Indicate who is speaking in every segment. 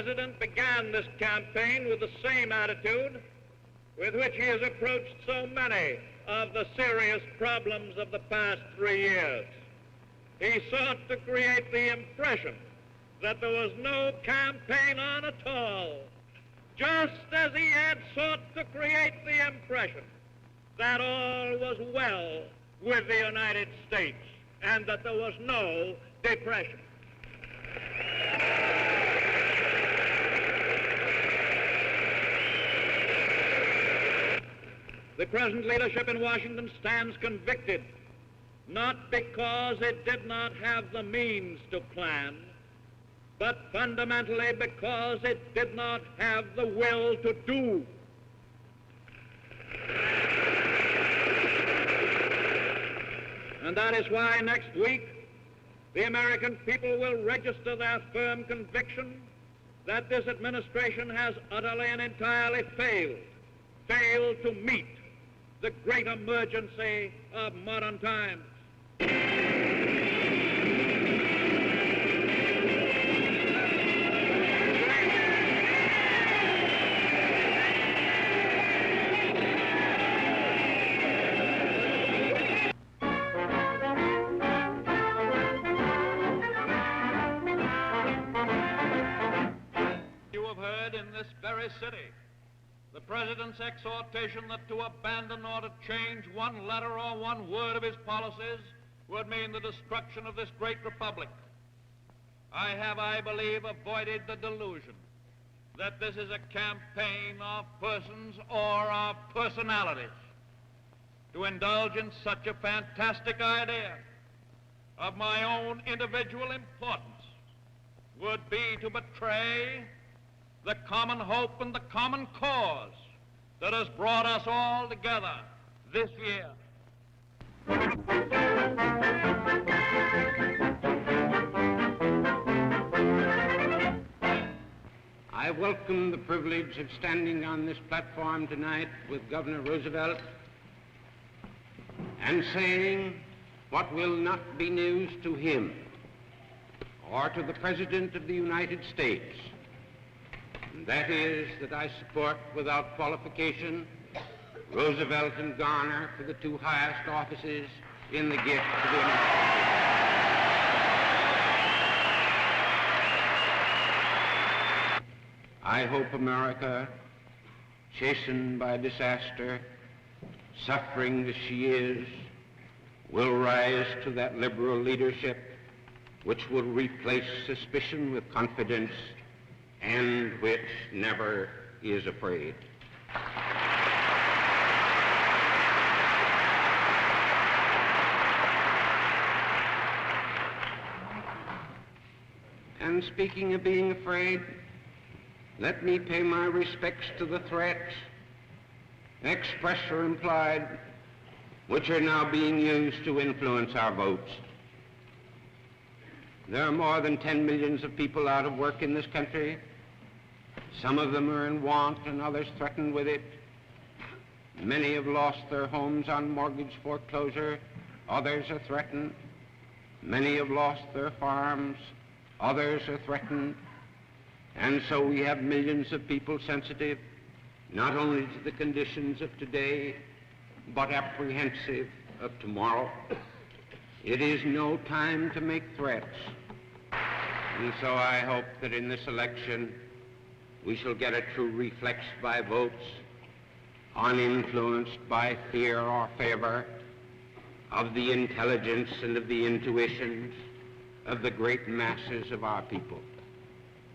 Speaker 1: President began this campaign with the same attitude with which he has approached so many of the serious problems of the past 3 years. He sought to create the impression that there was no campaign on at all, just as he had sought to create the impression that all was well with the United States and that there was no depression. The present leadership in Washington stands convicted, not because it did not have the means to plan, but fundamentally because it did not have the will to do. And that is why next week the American people will register their firm conviction that this administration has utterly and entirely failed to meet the great emergency of modern times. You have heard in this very city the President's exhortation that to abandon or to change one letter or one word of his policies would mean the destruction of this great republic. I have, I believe, avoided the delusion that this is a campaign of persons or of personalities. To indulge in such a fantastic idea of my own individual importance would be to betray the common hope and the common cause that has brought us all together this year.
Speaker 2: I welcome the privilege of standing on this platform tonight with Governor Roosevelt and saying what will not be news to him or to the President of the United States. And that is that I support without qualification Roosevelt and Garner for the two highest offices in the gift of the United States. I hope America, chastened by disaster, suffering as she is, will rise to that liberal leadership which will replace suspicion with confidence and which never is afraid. And speaking of being afraid, let me pay my respects to the threats, express or implied, which are now being used to influence our votes. There are more than 10 million of people out of work in this country. Some of them are in want and others threatened with it. Many have lost their homes on mortgage foreclosure. Others are threatened. Many have lost their farms. Others are threatened. And so we have millions of people sensitive not only to the conditions of today, but apprehensive of tomorrow. It is no time to make threats. And so I hope that in this election we shall get a true reflex by votes, uninfluenced by fear or favor, of the intelligence and of the intuitions of the great masses of our people.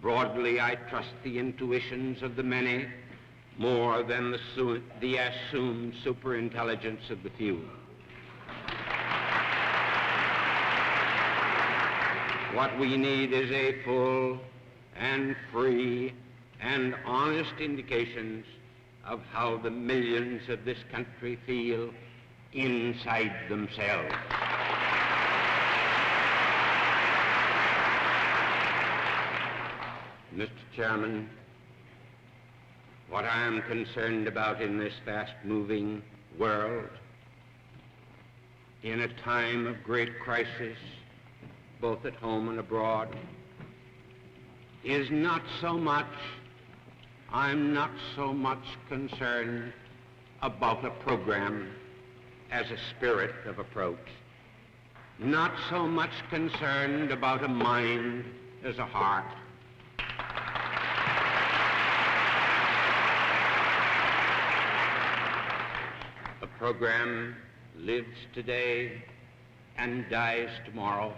Speaker 2: Broadly, I trust the intuitions of the many more than the assumed superintelligence of the few. What we need is a full and free and honest indications of how the millions of this country feel inside themselves. Mr. Chairman, what I am concerned about in this fast-moving world, in a time of great crisis, both at home and abroad, is not so much, I'm not so much concerned about a program as a spirit of approach. Not so much concerned about a mind as a heart. A program lives today and dies tomorrow.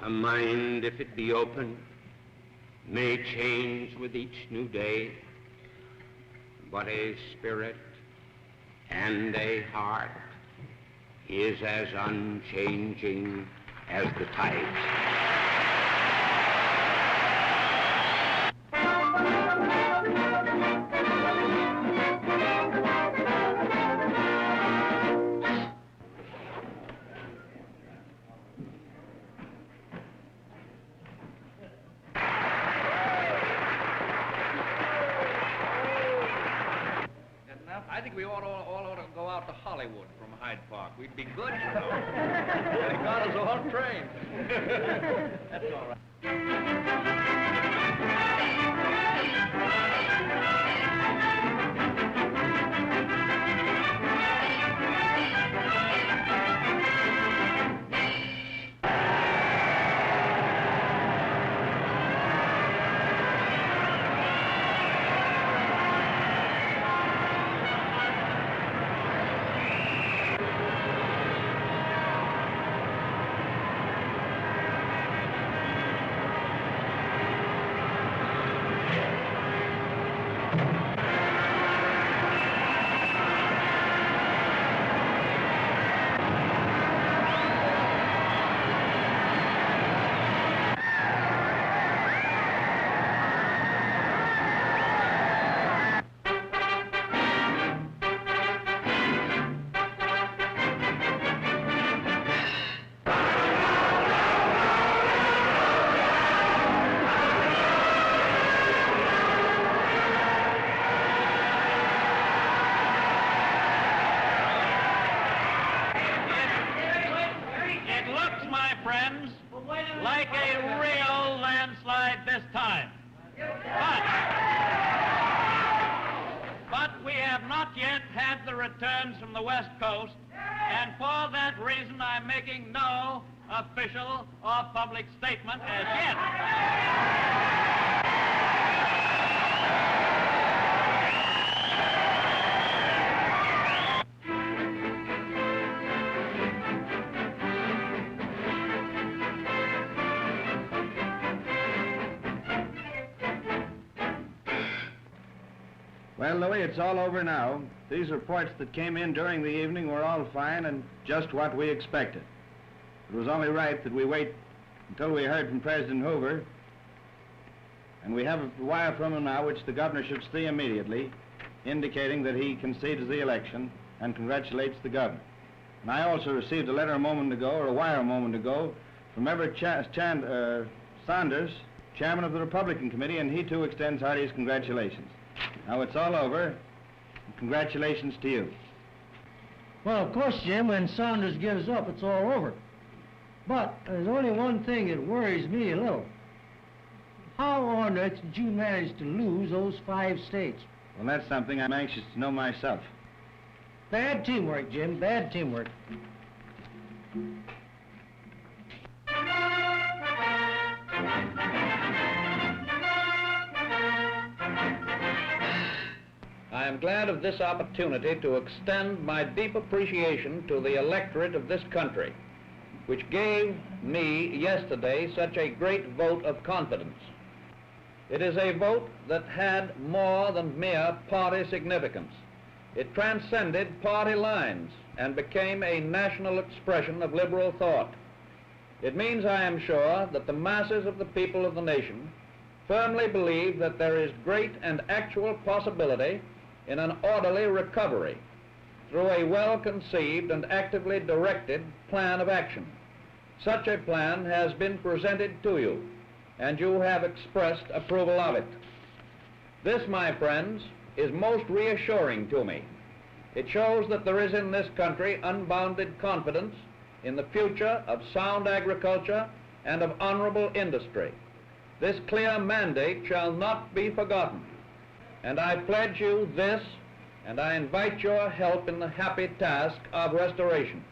Speaker 2: A mind, if it be open, may change with each new day, but a spirit and a heart is as unchanging as the tides.
Speaker 1: I think we all ought to go out to Hollywood from Hyde Park. We'd be good, you know. They got us all trained. That's all right. Friends, like a real landslide this time. But we have not yet had the returns from the West Coast, and for that reason I'm making no official or public statement as yet.
Speaker 3: Well, Louis, it's all over now. These reports that came in during the evening were all fine and just what we expected. It was only right that we wait until we heard from President Hoover, and we have a wire from him now which the governor should see immediately, indicating that he concedes the election and congratulates the governor. And I also received a letter a moment ago, or a wire a moment ago, from Everett Saunders, chairman of the Republican Committee, and he too extends heartiest congratulations. Now it's all over, and congratulations to you.
Speaker 4: Well, of course, Jim, when Saunders gives up, it's all over. But there's only one thing that worries me a little. How on earth did you manage to lose those 5 states?
Speaker 3: Well, that's something I'm anxious to know myself.
Speaker 4: Bad teamwork, Jim, bad teamwork.
Speaker 1: I am glad of this opportunity to extend my deep appreciation to the electorate of this country, which gave me yesterday such a great vote of confidence. It is a vote that had more than mere party significance. It transcended party lines and became a national expression of liberal thought. It means, I am sure, that the masses of the people of the nation firmly believe that there is great and actual possibility in an orderly recovery through a well-conceived and actively directed plan of action. Such a plan has been presented to you, and you have expressed approval of it. This, my friends, is most reassuring to me. It shows that there is in this country unbounded confidence in the future of sound agriculture and of honorable industry. this clear mandate shall not be forgotten. And I pledge you this, and I invite your help in the happy task of restoration.